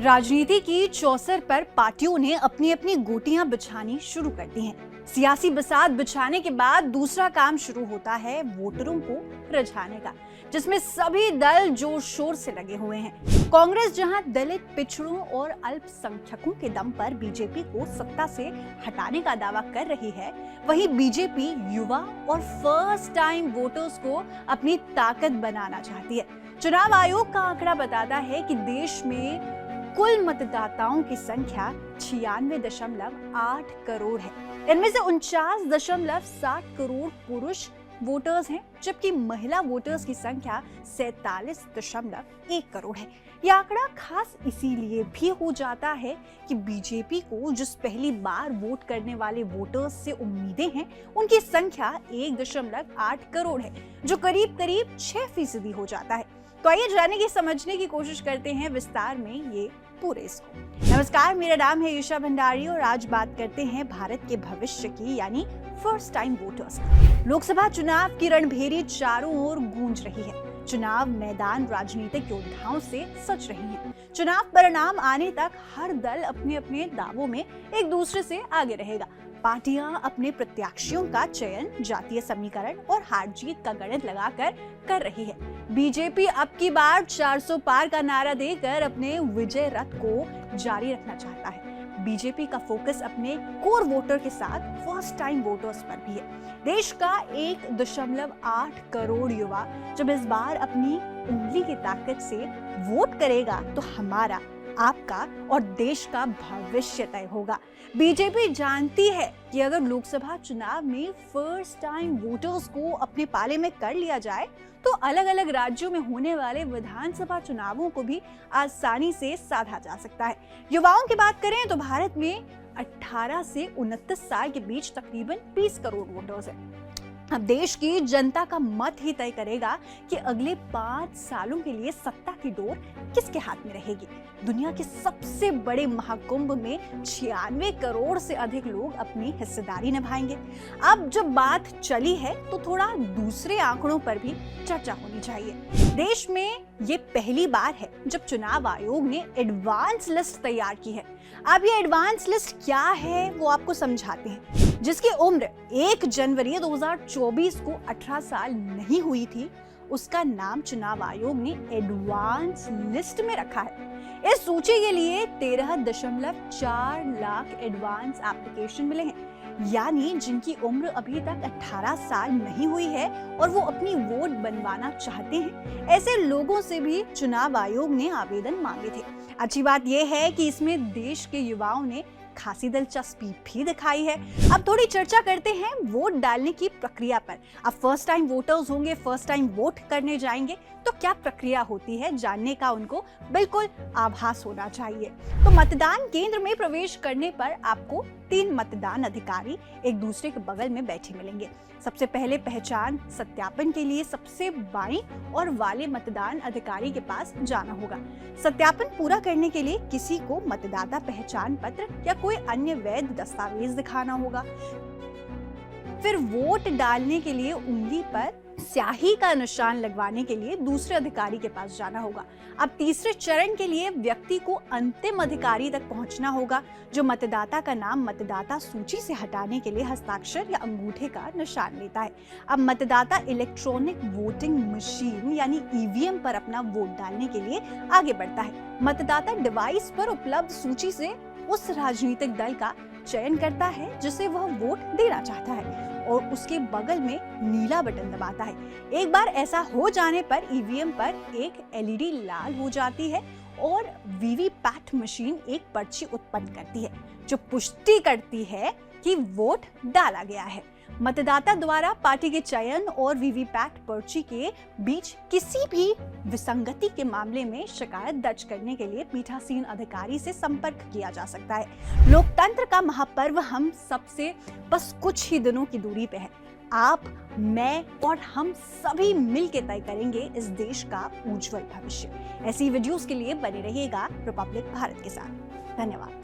राजनीति की चौसर पर पार्टियों ने अपनी अपनी गोटियां बिछानी शुरू कर दी हैं। सियासी बसात बिछाने के बाद दूसरा काम शुरू होता है वोटरों को रिझाने का, जिसमें सभी दल जोर शोर से लगे हुए हैं। कांग्रेस जहां दलित, पिछड़ों और अल्पसंख्यकों के दम पर बीजेपी को सत्ता से हटाने का दावा कर रही है, वहीं बीजेपी युवा और फर्स्ट टाइम वोटर्स को अपनी ताकत बनाना चाहती है। चुनाव आयोग का आंकड़ा बताता है कि देश में कुल मतदाताओं की संख्या 96.8 करोड़ है। इनमें से 49.7 करोड़ पुरुष वोटर्स हैं, जबकि महिला वोटर्स की संख्या 47.1 करोड़ है। यह आंकड़ा खास इसीलिए भी हो जाता है कि बीजेपी को जिस पहली बार वोट करने वाले वोटर्स से उम्मीदें हैं, उनकी संख्या 1.8 करोड़ है, जो करीब 6% हो जाता है। तो आइए जानने की, समझने की कोशिश करते हैं विस्तार में ये पूरे इसको। नमस्कार, मेरा नाम है ईशा भंडारी और आज बात करते हैं भारत के भविष्य की, यानी फर्स्ट टाइम वोटर्स की। लोकसभा चुनाव की रणभेरी चारों ओर गूंज रही है। चुनाव मैदान राजनीतिक योद्धाओं से सज रही है। चुनाव परिणाम आने तक हर दल अपने अपने दावों में एक दूसरे से आगे रहेगा। पार्टियां अपने प्रत्याशियों का चयन जातीय समीकरण और हार जीत का गणित लगाकर कर रही है। बीजेपी अब की बार 400 पार का नारा देकर अपने विजय रथ को जारी रखना चाहता है। बीजेपी का फोकस अपने कोर वोटर के साथ फर्स्ट टाइम वोटर्स पर भी है। देश का 1.8 करोड़ युवा जब इस बार अपनी उंगली की ताकत से वोट करेगा, तो हमारा, आपका और देश का भविष्य तय होगा। बीजेपी जानती है कि अगर लोकसभा चुनाव में फर्स्ट टाइम वोटर्स को अपने पाले में कर लिया जाए, तो अलग अलग राज्यों में होने वाले विधानसभा चुनावों को भी आसानी से साधा जा सकता है। युवाओं की बात करें तो भारत में 18 से 29 साल के बीच तकरीबन 20 करोड़ वोटर्स हैं। अब देश की जनता का मत ही तय करेगा कि अगले 5 सालों के लिए सत्ता की डोर किसके हाथ में रहेगी। दुनिया के सबसे बड़े महाकुंभ में 96 करोड़ से अधिक लोग अपनी हिस्सेदारी निभाएंगे। अब जब बात चली है, तो थोड़ा दूसरे आंकड़ों पर भी चर्चा होनी चाहिए। देश में ये पहली बार है जब चुनाव आयोग ने एडवांस लिस्ट तैयार की है। अब ये एडवांस लिस्ट क्या है, वो आपको समझाते हैं। जिसकी उम्र 1 जनवरी 2024 को 18 साल नहीं हुई थी, उसका नाम चुनाव आयोग ने एडवांस लिस्ट में रखा है। इस सूची के लिए 13.4 लाख एडवांस एप्लीकेशन मिले हैं, यानी जिनकी उम्र अभी तक 18 साल नहीं हुई है और वो अपनी वोट बनवाना चाहते हैं। ऐसे लोगों से भी चुनाव आयोग ने आवेदन मांगे थे। अच्छी बात यह है कि इसमें देश के युवाओं ने खासी दिलचस्पी भी दिखाई है। अब थोड़ी चर्चा करते हैं वोट डालने की प्रक्रिया पर। अब फर्स्ट टाइम वोटर्स होंगे, फर्स्ट टाइम वोट करने जाएंगे, तो क्या प्रक्रिया होती है, जानने का उनको बिल्कुल आभास होना चाहिए। तो मतदान केंद्र में प्रवेश करने पर आपको 3 मतदान अधिकारी एक दूसरे के बगल में बैठे मिलेंगे। सबसे पहले पहचान सत्यापन के लिए सबसे बाईं और वाले मतदान अधिकारी के पास जाना होगा। सत्यापन पूरा करने के लिए किसी को मतदाता पहचान पत्र या कोई अन्य वैध दस्तावेज दिखाना होगा। फिर वोट डालने के लिए उंगली पर स्याही का निशान लगवाने के लिए दूसरे अधिकारी के पास जाना होगा। अब तीसरे चरण के लिए व्यक्ति को अंतिम अधिकारी तक पहुंचना होगा, जो मतदाता का नाम मतदाता सूची से हटाने के लिए हस्ताक्षर या अंगूठे का निशान लेता है। अब मतदाता इलेक्ट्रॉनिक वोटिंग मशीन यानी ईवीएम पर अपना वोट डालने के लिए आगे बढ़ता है। मतदाता डिवाइस पर उपलब्ध सूची से उस राजनीतिक दल का चयन करता है जिसे वह वोट देना चाहता है और उसके बगल में नीला बटन दबाता है। एक बार ऐसा हो जाने पर ईवीएम पर एक एलईडी लाल हो जाती है और वीवीपैट मशीन एक पर्ची उत्पन्न करती है, जो पुष्टि करती है कि वोट डाला गया है। मतदाता द्वारा पार्टी के चयन और वीवीपैट पर्ची के बीच किसी भी विसंगति के मामले में शिकायत दर्ज करने के लिए पीठासीन अधिकारी से संपर्क किया जा सकता है। लोकतंत्र का महापर्व हम सबसे बस कुछ ही दिनों की दूरी पे है। आप, मैं और हम सभी मिलकर तय करेंगे इस देश का उज्जवल भविष्य। ऐसी वीडियोस के लिए बने रहिएगा रिपब्लिक भारत के साथ। धन्यवाद।